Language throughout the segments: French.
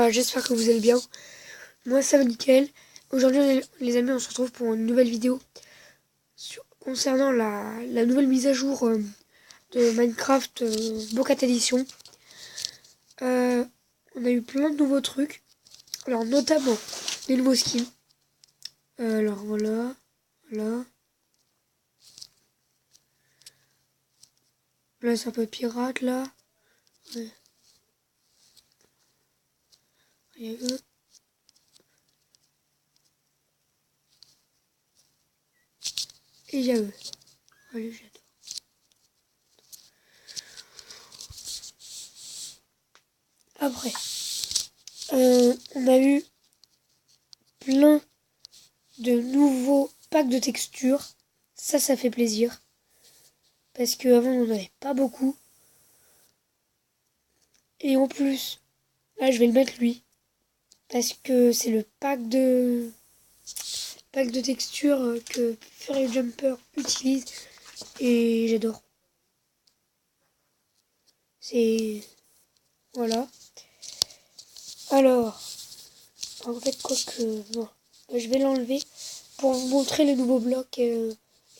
Bah, j'espère que vous allez bien. Moi, ça va nickel. Aujourd'hui, les amis, on se retrouve pour une nouvelle vidéo concernant la nouvelle mise à jour de Minecraft Bocat Edition. On a eu plein de nouveaux trucs. Alors, notamment, des nouveaux skins. Alors, voilà. Là, c'est un peu pirate, là. Ouais. Il y a eux. Et il y a eux. Allez, j'adore. Après, on a eu plein de nouveaux packs de textures. Ça fait plaisir. Parce qu'avant, on n'en avait pas beaucoup. Et en plus, là, je vais le mettre lui. Parce que c'est le pack de textures que Furry Jumper utilise. Et j'adore. C'est... Voilà. Alors, en fait, quoi que... Non. Je vais l'enlever pour vous montrer les nouveaux blocs et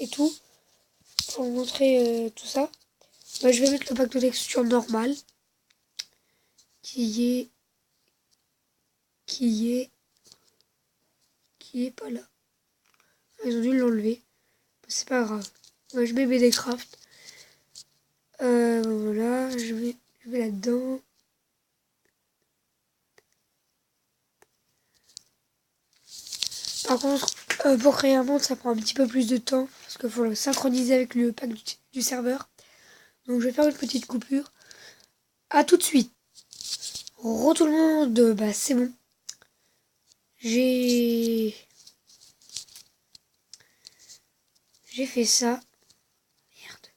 tout. Pour vous montrer tout ça. Je vais mettre le pack de texture normal. Qui est pas là. Ils ont dû l'enlever. C'est pas grave. Je mets BDcraft. Voilà, je vais là-dedans. Par contre, pour créer un monde, ça prend un petit peu plus de temps. Parce qu'il faut le synchroniser avec le pack du serveur. Donc je vais faire une petite coupure. A tout de suite. Tout le monde, bah c'est bon. J'ai fait ça. Merde.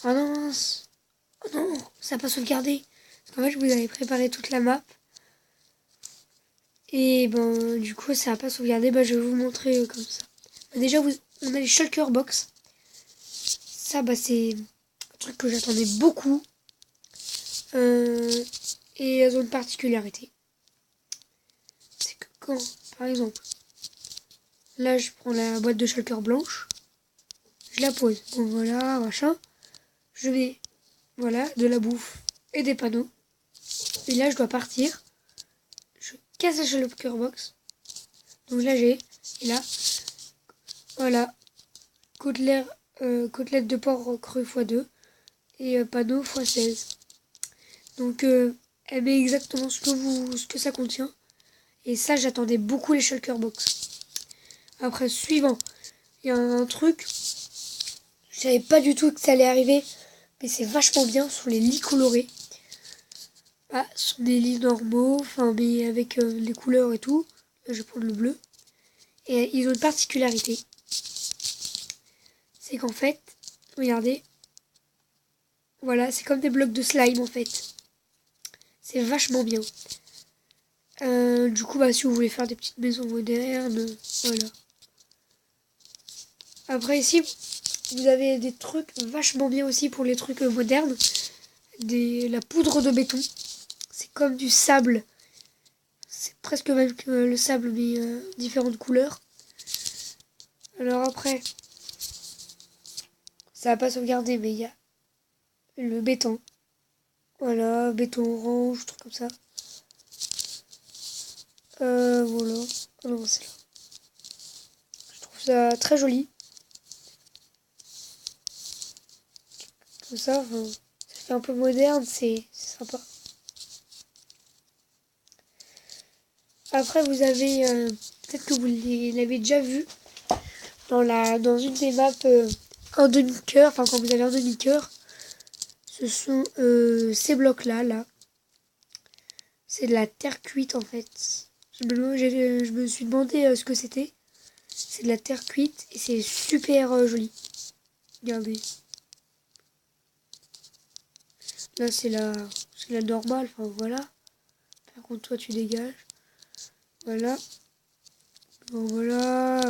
Oh non, oh non, ça n'a pas sauvegardé. Parce qu'en fait, je vous avais préparé toute la map. Et ben, du coup, ça n'a pas sauvegardé. Bah, je vais vous montrer comme ça. Bah, déjà, on a les shulker box. Ça, bah, c'est un truc que j'attendais beaucoup. Et elles ont une particularité. C'est que quand, par exemple, là, je prends la boîte de shulker blanche. Je la pose. Bon, voilà, machin. Je mets, voilà, de la bouffe et des panneaux. Et là, je dois partir. Je casse la shulker box. Donc là, j'ai, et là, voilà, côtelette de porc cru x2 et panneau x16. Donc elle met exactement ce que ça contient. Et ça, j'attendais beaucoup les shulker box. Après, suivant, il y a un truc, je savais pas du tout que ça allait arriver, mais c'est vachement bien, ce sont les lits colorés. Ah, ce sont des lits normaux, enfin, mais avec les couleurs et tout. Là, je vais prendre le bleu. Et ils ont une particularité. C'est qu'en fait, regardez, voilà, c'est comme des blocs de slime en fait. C'est vachement bien. Du coup, bah, si vous voulez faire des petites maisons modernes, voilà. Après, ici, vous avez des trucs vachement bien aussi pour les trucs modernes. La poudre de béton. C'est comme du sable. C'est presque même que le sable, mais différentes couleurs. Alors après, ça va pas sauvegarder, mais il y a le béton. Voilà, béton orange, truc comme ça. Voilà. Oh non, c'est là. Je trouve ça très joli. Comme ça, enfin, ça fait un peu moderne, c'est sympa. Après, vous avez, peut-être que vous l'avez déjà vu, dans une des maps un demi-cœur, enfin quand vous avez un demi-cœur, ce sont ces blocs-là, là. C'est de la terre cuite en fait. Je me suis demandé ce que c'était. C'est de la terre cuite et c'est super joli. Regardez. Là c'est la normale, enfin voilà. Par contre toi tu dégages. Voilà. Bon voilà.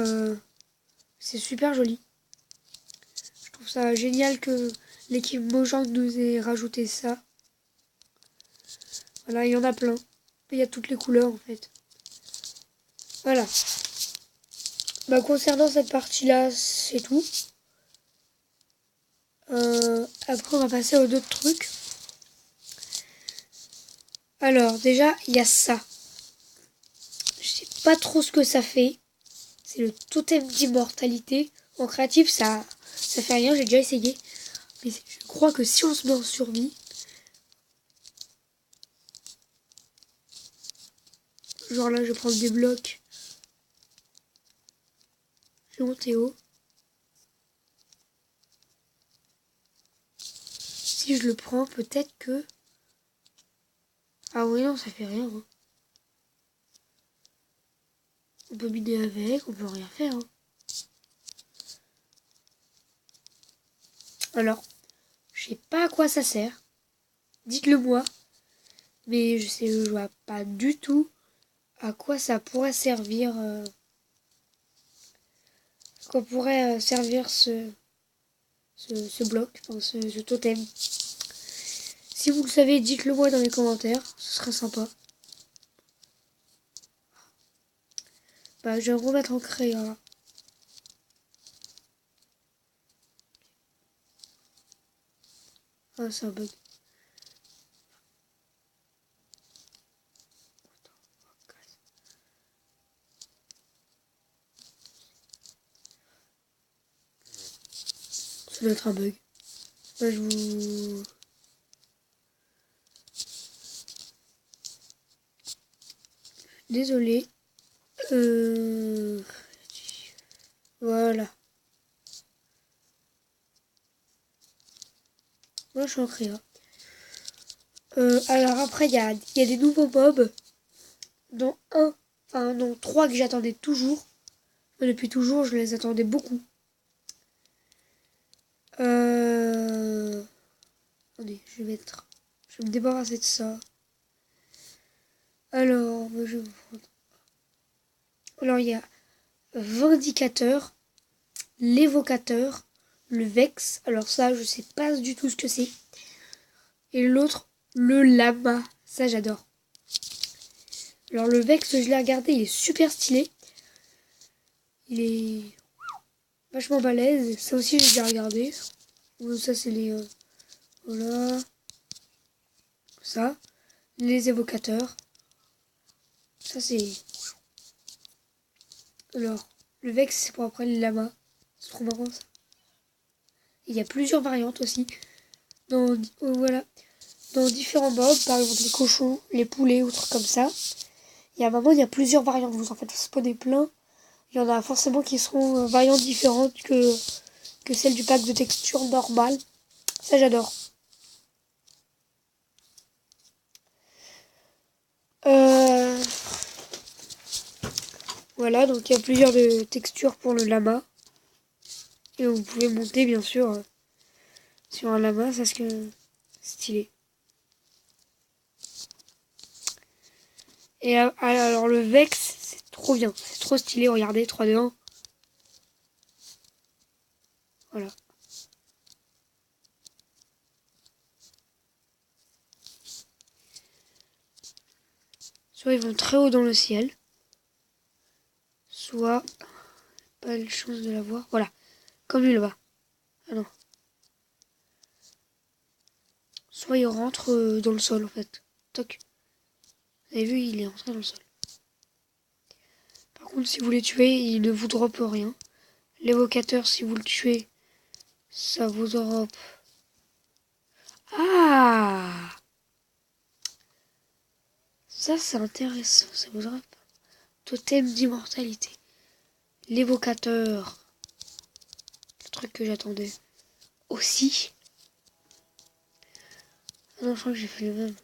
C'est super joli. Je trouve ça génial que l'équipe Mojang nous ait rajouté ça. Voilà, il y en a plein. Il y a toutes les couleurs en fait. Voilà. Bah, concernant cette partie-là, c'est tout. Après, on va passer aux autres trucs. Alors, déjà, il y a ça. Je sais pas trop ce que ça fait. C'est le totem d'immortalité. En créatif, ça fait rien, j'ai déjà essayé. Mais je crois que si on se met en survie, genre là, je vais prendre des blocs. Je vais monter haut. Si je le prends, peut-être que... Ah oui, non, ça fait rien. Hein. On peut miner avec, on peut rien faire. Hein. Alors, je sais pas à quoi ça sert. Dites-le moi. Mais je vois pas du tout à quoi ça pourrait servir. À quoi pourrait servir ce bloc, enfin, ce totem. Si vous le savez, dites-le moi dans les commentaires. Ce serait sympa. Bah, je vais me remettre en crayon là. Ah, c'est un bug. Ça doit être un bug. Là, je vous... Désolé. Voilà. Moi, je suis en créa. Alors après, il y a des nouveaux mobs. Dont non, 3 que j'attendais toujours. Depuis toujours, je les attendais beaucoup. Attendez, je vais me débarrasser de ça. Alors, je vais vous prendre. Alors, il y a Vindicateur, l'Évocateur, le Vex. Alors ça, je sais pas du tout ce que c'est. Et l'autre, le Lama. Ça, j'adore. Alors le Vex, je l'ai regardé, il est super stylé. Il est vachement balèze. Ça aussi, j'ai déjà regardé. Ça, c'est les... voilà. Ça. Les évocateurs. Ça, c'est... Alors, le Vex, c'est pour après le Lama. C'est trop marrant, ça. Il y a plusieurs variantes aussi. Voilà. Dans différents mobs, par exemple les cochons, les poulets ou trucs comme ça. Il y a plusieurs variantes. Vous en faites spawner plein. Il y en a forcément qui seront variantes différentes que celles du pack de texture normale. Ça, j'adore. Voilà, donc il y a plusieurs de textures pour le lama. Et vous pouvez monter, bien sûr, sur un lama. Ça, c'est stylé. Et alors, le Vex, c'est trop bien. C'est trop stylé. Regardez, 3, 2, 1. Voilà. Soit ils vont très haut dans le ciel. Soit... pas de chance de la voir. Voilà. Comme lui là-bas. Ah non. Soit il rentre dans le sol en fait. Toc. Vous avez vu, il est rentré dans le sol. Par contre, si vous les tuez, il ne vous droppe rien. L'évocateur, si vous le tuez, ça vous drop. Ah! Ça, c'est intéressant. Ça vous drop. Totem d'immortalité. L'évocateur. Le truc que j'attendais. Aussi. Ah non, je crois que j'ai fait le même.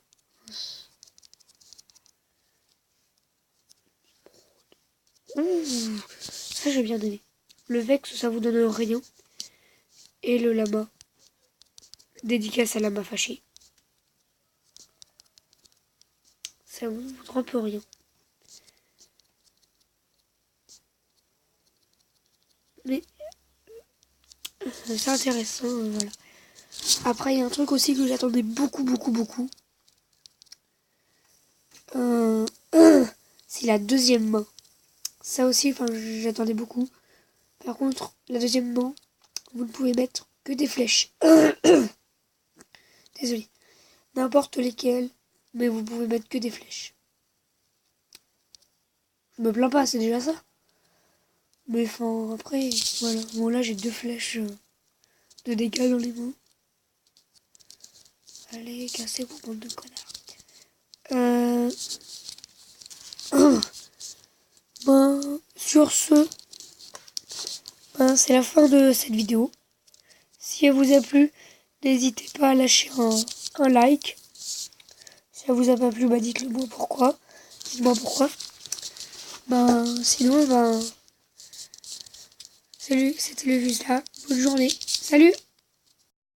Ouh, ça j'ai bien aimé. Le Vex, ça vous donne un rayon. Et le lama. Dédicace à lama fâché. Ça vous drop rien. Mais c'est intéressant, voilà. Après, il y a un truc aussi que j'attendais beaucoup. c'est la deuxième main. Ça aussi, enfin, j'attendais beaucoup. Par contre, la deuxième main, vous ne pouvez mettre que des flèches. Désolé. N'importe lesquelles, mais vous pouvez mettre que des flèches. Je me plains pas, c'est déjà ça. Mais enfin, après, voilà. Bon, là, j'ai 2 flèches de dégâts dans les mains. Allez, cassez-vous, bande de connards. Ben, sur ce, ben, c'est la fin de cette vidéo. Si elle vous a plu, n'hésitez pas à lâcher un like. Si elle vous a pas plu, bah dites-le moi pourquoi. Dites-moi pourquoi. Ben, sinon, ben, salut, c'était le juste là. Bonne journée. Salut!